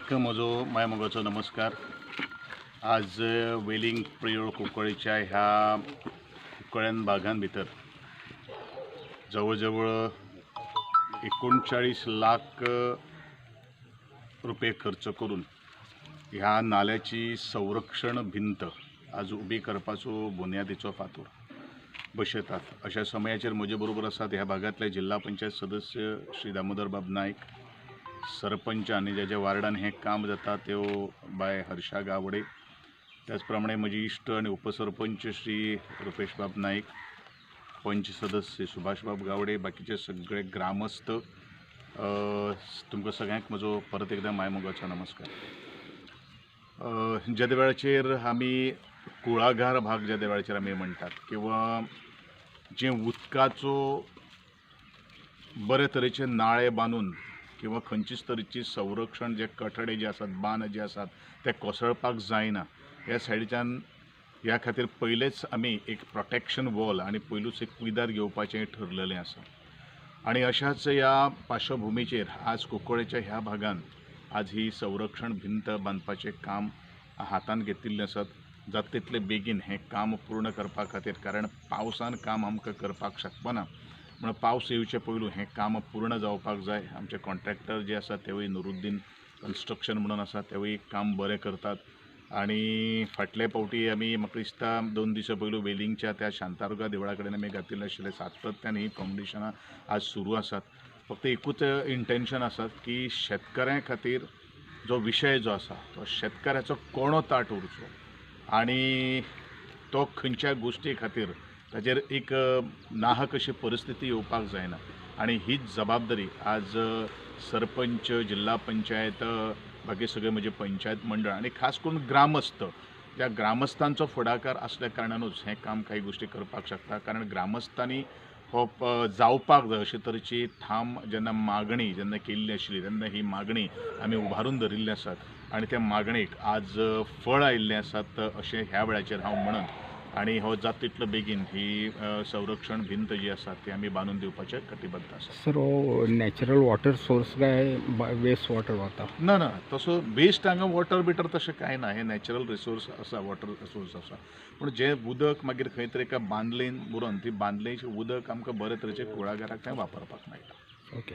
सगळ्यांक म्हजो मायमोगाचो नमस्कार। आज वेलिंग प्रियोळ कुंकळेच्या ह्या कुंकळ्यान भागां भितर जवळ जवळ 39 लाख रुपये खर्च करून ह्या नाल्याची संरक्षण भिंत आज उबी करपाचो बुनयादीचो फातर बसयतात। अशा समयाचेर म्हजे बरोबर आसात ह्या भागांतले जिल्हा पंचायत सदस्य श्री दामोदर बाब नायक, सरपंच आनी ज्या वार्डान हें काम जाता त्यो बाय हर्षा गावडे, त्याच प्रमाणे म्हजी इश्ट आनी उपसरपंच श्री रुपेश बाब नाईक, पंच सदस्य सुभाष बाब गावडे, बाकीचे सगळे ग्रामस्थ, तुमकां सगळ्यांक म्हजो परत एकदा मायमोगाचो नमस्कार। ज्या वेळाचेर आमी कुळागर भाग ज्या वेळाचेर आमी म्हणटात किंवा जे उदकाचो बरे तरेचे नाळे बांदून किंवा खंयचीच तरेची संरक्षण जे कठडे जे आसात, बांद जे आसात ते कोसळपाक जायना ह्या सायडीच्यान ह्या खातीर पयलेच आमी एक प्रोटेक्शन वॉल आनी पयलूच एक कुयदार घेवपाचें ठरलेलें आसा। आनी अशाच ह्या पार्श्वभुमीचेर आज कुंकळेच्या ह्या भागान आज ही संरक्षण भिंत बांदपाचें काम हातान घेतिल्लें आसात। जाता तितले बेगीन हें काम पूर्ण करपा खातीर, कारण पावसान काम आमकां करपाक शकपाना, म्हणून पावस येवचे पयलू हें काम पूर्ण जावपाक जाय। आमचे कॉन्ट्रॅक्टर जे आसात तेवूय नुरुद्दीन कन्स्ट्रक्शन म्हणून आसा, तेवूय काम बरें करतात। आनी फाटले फावटी आमी म्हाका दिसता 2 दीस पयलू वेलिंगच्या त्या शांतादुर्गा देवळा कडेन आमी घातिल्ले आशिल्ले, सातत्यान ही फावंडेशनां आज सुरू आसात। फक्त एकूच इंटेन्शन आसा की शेतकऱ्यां खातीर जो विशय जो आसा तो शेतकऱ्याचो कोणो ताट उरचो आनी तो खंयच्या गोश्टी खातीर ताचेर एक नाहक अशी परिस्थिती येवपाक जायना। आनी हीच जबाबदारी आज सरपंच, जिल्हा पंचायत, बाकी सगळे म्हणजे पंचायत मंडळ आनी खास करून ग्रामस्थ, त्या ग्रामस्थांचो फुडाकार आसल्या कारणानूच हें काम काही गोश्टी करपाक शकता। कारण ग्रामस्थांनी हो जावपाक जाय अशे तरेची ठाम जेन्ना मागणी जेन्ना केल्ली आशिल्ली तेन्ना ही मागणी आमी उबारून धरिल्ली आसात आनी त्या मागणेक आज फळ आयिल्लें आसात अशें ह्या वेळाचेर हांव म्हणन। आनी हो जाता तितलो बेगीन ही संरक्षण भिंत जी आसा ती आमी बांदून दिवपाचे कटिबद्ध आसा। सर हो नॅचरल वॉटर सोर्स काय वेस्ट वॉटर वता? ना ना, तसो वेस्ट हांगा वॉटर बिटर तशें कांय ना, हे नॅचरल रिसोर्स आसा, वॉटर सोर्स आसा। पूण जे उदक मागीर खंय तरी एका बांदलेन उरून ती बांदलेचें उदक आमकां बरे तरेचे कुळागराक थंय वापरपाक मेळटा। ओके।